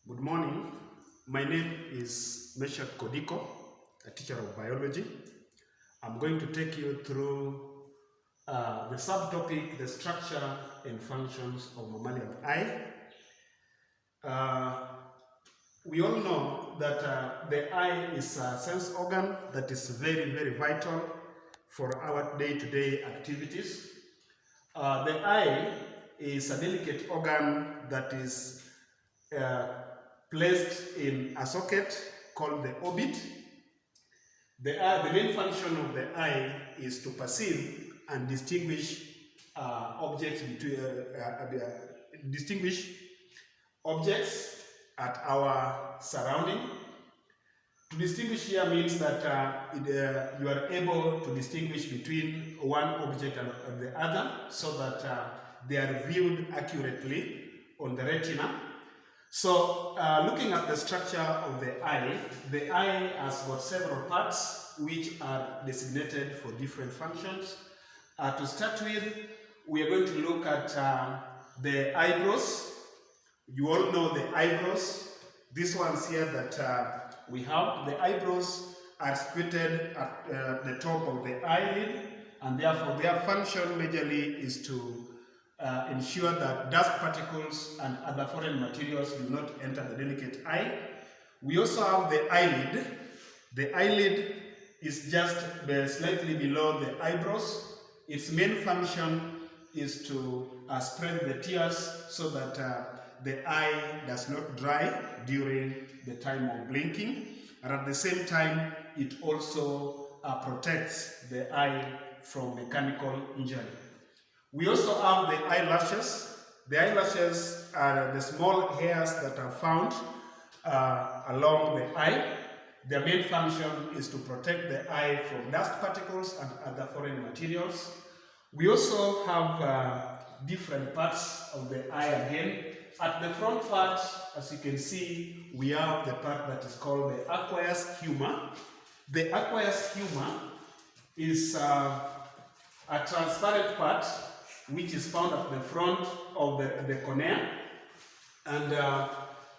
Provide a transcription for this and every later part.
Good morning. My name is Meshak Kodiko, a teacher of biology. I'm going to take you through the subtopic, the structure and functions of mammalian eye. We all know that the eye is a sense organ that is very, very vital for our day-to-day activities. The eye is a delicate organ that is placed in a socket called the orbit. The main function of the eye is to perceive and distinguish objects at our surrounding. To distinguish here means that you are able to distinguish between one object and the other, so that they are viewed accurately on the retina. So, looking at the structure of the eye has got several parts which are designated for different functions. To start with, we are going to look at the eyebrows. You all know the eyebrows. These ones here that we have, the eyebrows are situated at the top of the eyelid, and therefore their function majorly is to ensure that dust particles and other foreign materials do not enter the delicate eye. We also have the eyelid. The eyelid is just slightly below the eyebrows. Its main function is to spread the tears so that the eye does not dry during the time of blinking, and at the same time it also protects the eye from mechanical injury. We also have the eyelashes. The eyelashes are the small hairs that are found along the eye. Their main function is to protect the eye from dust particles and other foreign materials. We also have different parts of the eye again. At the front part, as you can see, we have the part that is called the aqueous humor. The aqueous humor is a transparent part which is found at the front of the cornea. And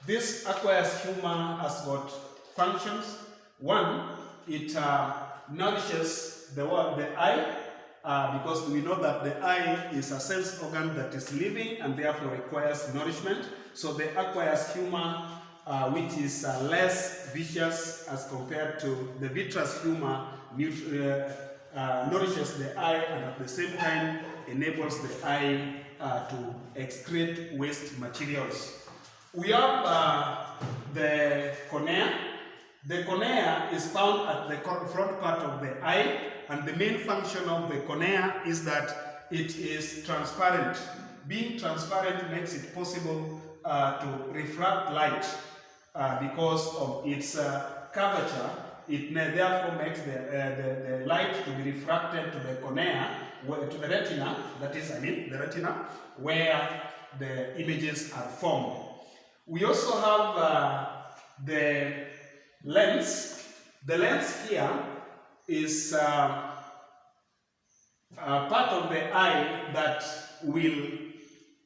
this aqueous humor has got functions. One, it nourishes the eye, because we know that the eye is a sense organ that is living and therefore requires nourishment. So the aqueous humor, which is less viscous as compared to the vitreous humor, nourishes the eye and at the same time enables the eye to excrete waste materials. We have the cornea. The cornea is found at the front part of the eye, and the main function of the cornea is that it is transparent. Being transparent makes it possible to refract light because of its curvature. It therefore makes the light to be refracted to the cornea, to the retina, the retina, where the images are formed. We also have the lens. The lens here is a part of the eye that will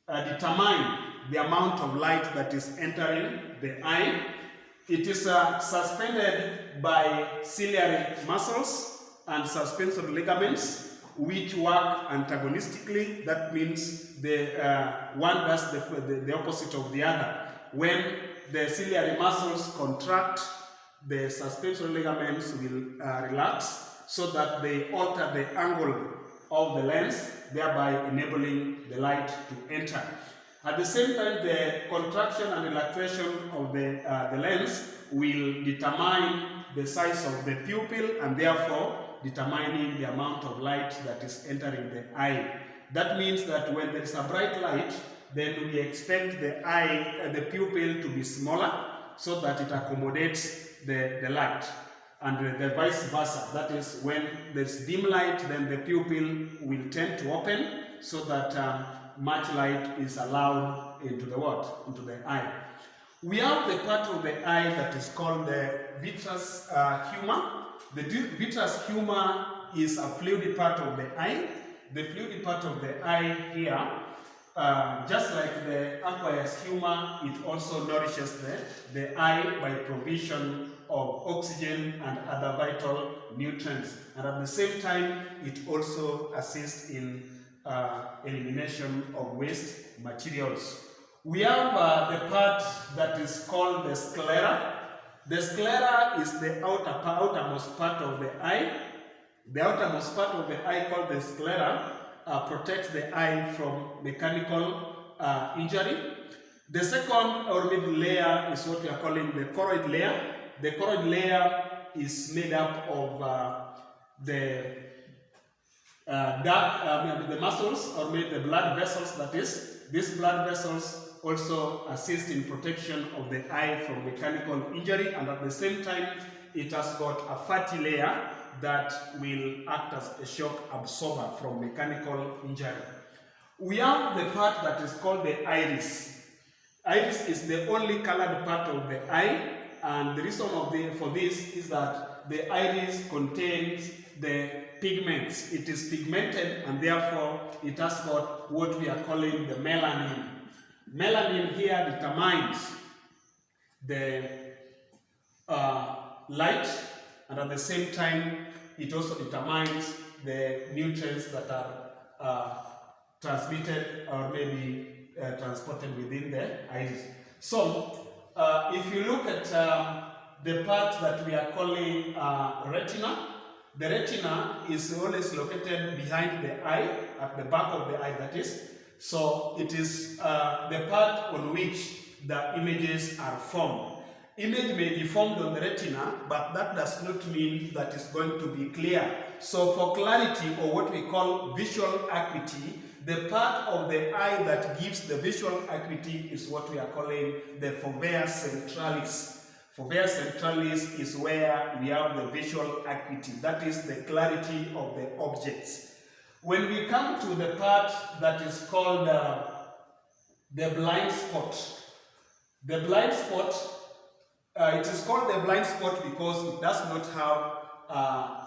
determine the amount of light that is entering the eye. It is suspended by ciliary muscles and suspensory ligaments which work antagonistically. That means one does the opposite of the other. When the ciliary muscles contract, the suspensory ligaments will relax so that they alter the angle of the lens, thereby enabling the light to enter. At the same time, the contraction and relaxation of the lens will determine the size of the pupil and therefore determining the amount of light that is entering the eye. That means that when there is a bright light, then we expect the pupil to be smaller so that it accommodates the light, and the vice versa. That is, when there's dim light, then the pupil will tend to open so that much light is allowed into the eye. We have the part of the eye that is called the vitreous humor. The vitreous humor is a fluid part of the eye. The fluid part of the eye here just like the aqueous humor, it also nourishes the eye by provision of oxygen and other vital nutrients. And at the same time, it also assists in elimination of waste materials. We have the part that is called the sclera. The sclera is the outermost part of the eye. The outermost part of the eye, called the sclera, protects the eye from mechanical injury. The second or middle layer is what we are calling the choroid layer. The choroid layer is made up of the muscles, or made the blood vessels, that is. These blood vessels also assist in protection of the eye from mechanical injury, and at the same time, it has got a fatty layer that will act as a shock absorber from mechanical injury. We have the part that is called the iris. Iris is the only colored part of the eye, and the reason for this is that the iris contains the pigments. It is pigmented, and therefore it has got what we are calling the melanin. Melanin here determines the light, and at the same time it also determines the nutrients that are transmitted or maybe transported within the iris. So if you look at the part that we are calling retina, the retina is always located behind the eye, at the back of the eye, that is. So it is the part on which the images are formed. Image may be formed on the retina, but that does not mean that it's going to be clear. So for clarity, or what we call visual acuity, the part of the eye that gives the visual acuity is what we are calling the fovea centralis. Fovea centralis is where we have the visual acuity, that is the clarity of the objects. When we come to the part that is called the blind spot, the blind spot, it is called the blind spot because it does not have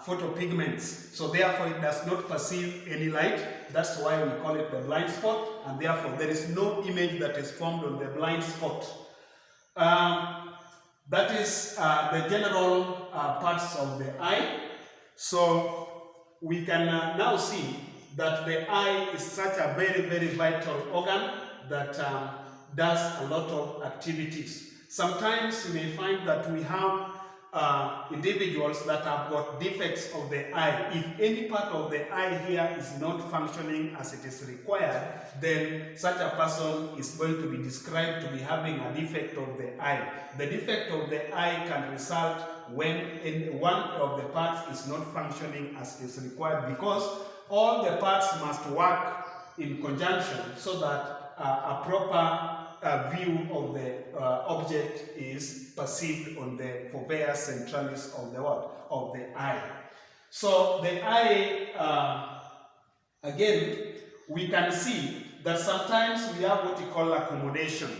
photopigments, so therefore it does not perceive any light. That's why we call it the blind spot, and therefore there is no image that is formed on the blind spot. That is the general parts of the eye. So we can now see that the eye is such a very, very vital organ that does a lot of activities. Sometimes you may find that we have individuals that have got defects of the eye. If any part of the eye here is not functioning as it is required, then such a person is going to be described to be having a defect of the eye. The defect of the eye can result when one of the parts is not functioning as is required, because all the parts must work in conjunction so that a proper view of the object is perceived on the fovea centralis of the eye. So the eye, again, we can see that sometimes we have what we call accommodation.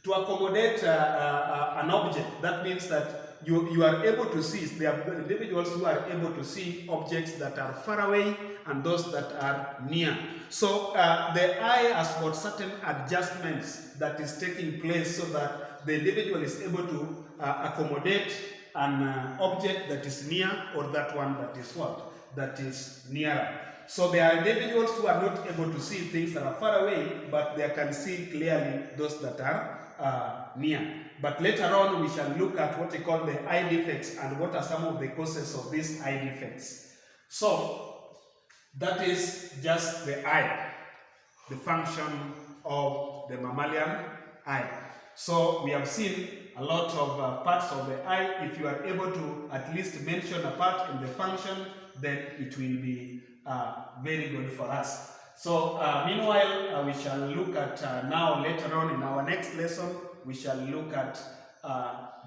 To accommodate an object, that means that you are able to see, there are individuals who are able to see objects that are far away and those that are near. So the eye has got certain adjustments that is taking place so that the individual is able to accommodate an object that is near, or that one that is what? That is nearer. So there are individuals who are not able to see things that are far away, but they can see clearly those that are near. But later on we shall look at what we call the eye defects and what are some of the causes of these eye defects. So that is just the eye, the function of the mammalian eye. So we have seen a lot of parts of the eye. If you are able to at least mention a part in the function, then it will be very good for us. So meanwhile, we shall look at now later on in our next lesson, we shall look at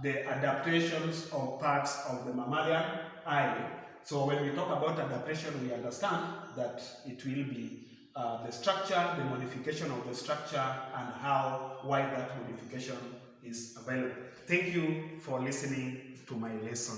the adaptations of parts of the mammalian eye. So when we talk about adaptation, we understand that it will be the structure, the modification of the structure, and why that modification is available. Thank you for listening to my lesson.